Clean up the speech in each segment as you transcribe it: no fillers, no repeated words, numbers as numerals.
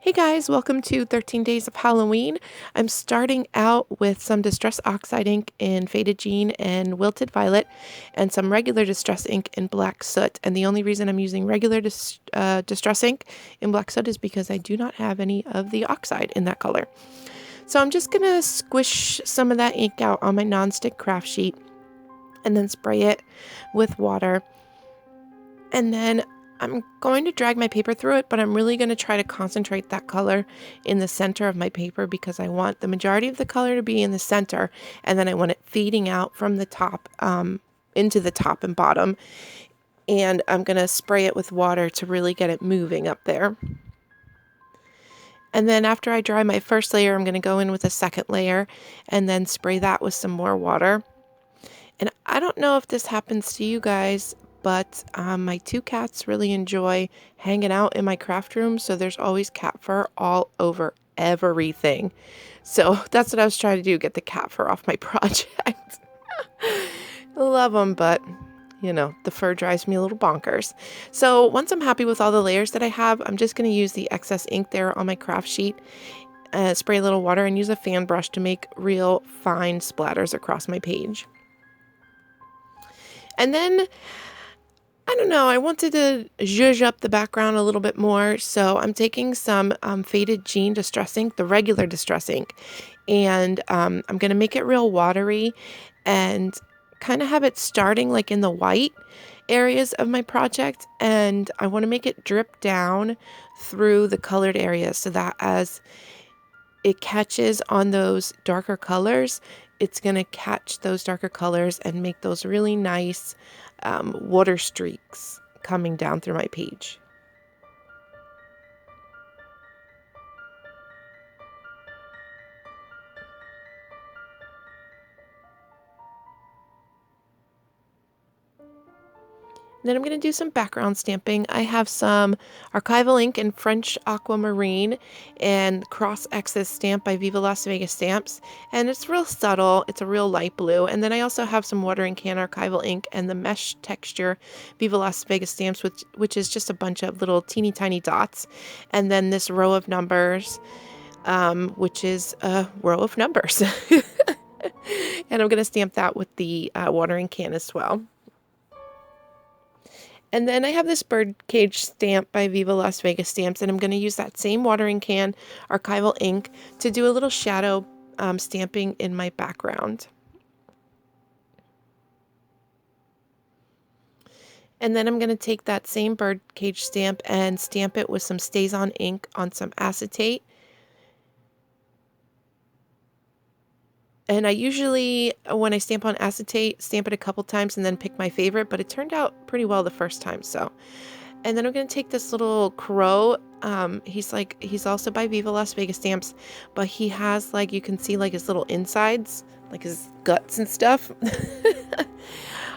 Hey guys, welcome to 13 Days of Halloween. I'm starting out with some Distress Oxide ink in Faded Jean and Wilted Violet, and some regular Distress ink in Black Soot. And the only reason I'm using regular Distress ink in Black Soot is because I do not have any of the oxide in that color. So I'm just going to squish some of that ink out on my nonstick craft sheet and then spray it with water. And then I'm going to drag my paper through it, but I'm really going to try to concentrate that color in the center of my paper because I want the majority of the color to be in the center, and then I want it feeding out from the top into the top and bottom. And I'm going to spray it with water to really get it moving up there. And then after I dry my first layer, I'm going to go in with a second layer and then spray that with some more water. And I don't know if this happens to you guys, but my two cats really enjoy hanging out in my craft room, so there's always cat fur all over everything. So that's what I was trying to do, get the cat fur off my project. Love them, but you know, the fur drives me a little bonkers. So once I'm happy with all the layers that I have, I'm just going to use the excess ink there on my craft sheet, spray a little water, and use a fan brush to make real fine splatters across my page. And then, I don't know, I wanted to zhuzh up the background a little bit more, so I'm taking some Faded Jean Distress ink, the regular Distress ink, and I'm going to make it real watery and kind of have it starting like in the white areas of my project, and I want to make it drip down through the colored areas so that as it catches on those darker colors, it's going to catch those darker colors and make those really nice water streaks coming down through my page. Then I'm going to do some background stamping. I have some archival ink in French Aquamarine and Cross X's stamp by Viva Las Vegas Stamps, and it's real subtle. It's a real light blue. And then I also have some watering can archival ink and the mesh texture Viva Las Vegas Stamps, which is just a bunch of little teeny tiny dots, and then this row of numbers, which is a row of numbers. And I'm going to stamp that with the watering can as well. And then I have this birdcage stamp by Viva Las Vegas Stamps, and I'm going to use that same watering can archival ink to do a little shadow stamping in my background. And then I'm going to take that same birdcage stamp and stamp it with some StazOn ink on some acetate. And I usually, when I stamp on acetate, stamp it a couple times and then pick my favorite, but it turned out pretty well the first time, so. And then I'm going to take this little crow. He's also by Viva Las Vegas Stamps, but he has, like, you can see, like, his little insides, like his guts and stuff.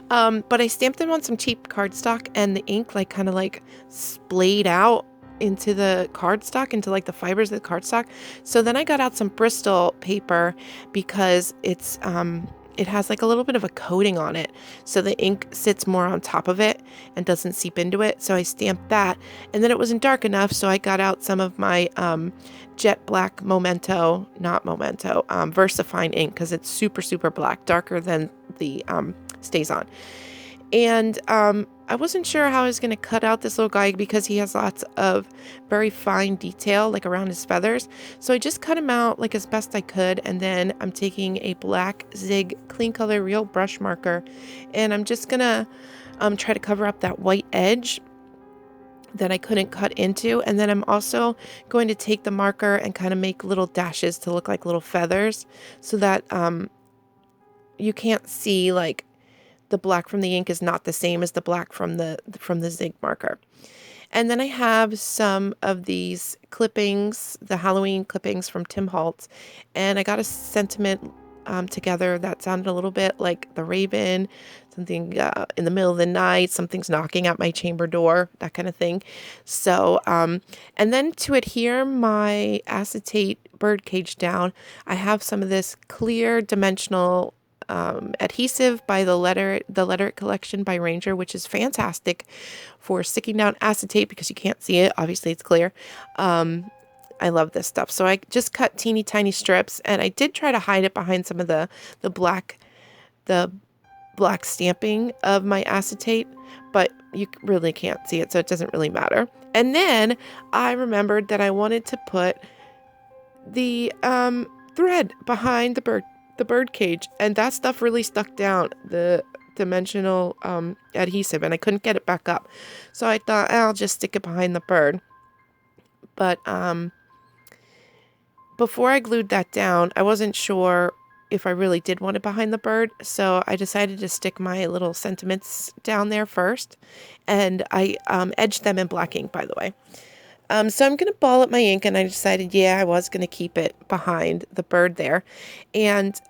But I stamped him on some cheap cardstock, and the ink, like, kind of, like, splayed out into the cardstock, into like the fibers of the cardstock. So then I got out some Bristol paper because it has like a little bit of a coating on it, so the ink sits more on top of it and doesn't seep into it. So I stamped that, and then it wasn't dark enough, so I got out some of my jet black Memento, not Memento, VersaFine ink, because it's super black, darker than the StazOn. And I wasn't sure how I was going to cut out this little guy because he has lots of very fine detail, like around his feathers. So I just cut him out like as best I could. And then I'm taking a black Zig Clean Color Real brush marker, and I'm just going to try to cover up that white edge that I couldn't cut into. And then I'm also going to take the marker and kind of make little dashes to look like little feathers so that you can't see, like, the black from the ink is not the same as the black from the Zig marker. And then I have some of these clippings, the Halloween clippings from Tim Holtz, and I got a sentiment together that sounded a little bit like the Raven, something in the middle of the night, something's knocking at my chamber door, that kind of thing. So, and then to adhere my acetate birdcage down, I have some of this clear dimensional adhesive by the Letter It collection by Ranger, which is fantastic for sticking down acetate because you can't see it. Obviously, it's clear. I love this stuff. So I just cut teeny tiny strips, and I did try to hide it behind some of the black the black stamping of my acetate, but you really can't see it, so it doesn't really matter. And then I remembered that I wanted to put the thread behind the bird cage, and that stuff really stuck down, the dimensional adhesive, and I couldn't get it back up. So I thought, I'll just stick it behind the bird. But before I glued that down, I wasn't sure if I really did want it behind the bird, so I decided to stick my little sentiments down there first, and I edged them in black ink, by the way. So I'm going to ball up my ink, and I decided, yeah, I was going to keep it behind the bird there. And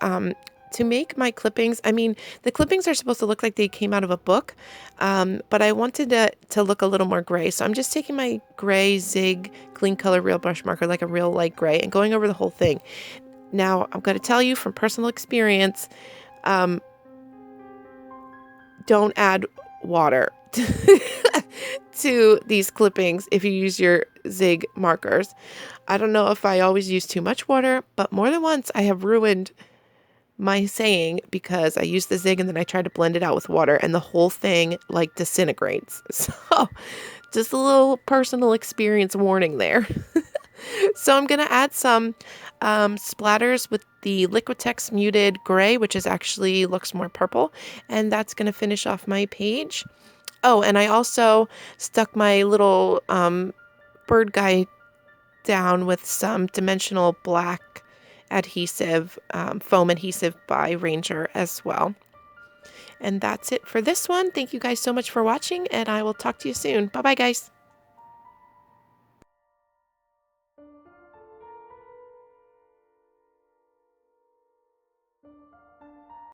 to make my clippings, I mean, the clippings are supposed to look like they came out of a book, but I wanted to look a little more gray. So I'm just taking my gray Zig Clean Color Real Brush Marker, like a real light gray, and going over the whole thing. Now, I'm going to tell you from personal experience, don't add water to these clippings if you use your Zig markers. I don't know if I always use too much water, but more than once I have ruined my saying because I use the Zig and then I try to blend it out with water and the whole thing like disintegrates. So just a little personal experience warning there. So I'm going to add some splatters with the Liquitex Muted Gray, which is actually looks more purple, and that's going to finish off my page. Oh, and I also stuck my little bird guy down with some dimensional black adhesive, foam adhesive by Ranger as well. And that's it for this one. Thank you guys so much for watching, and I will talk to you soon. Bye-bye, guys.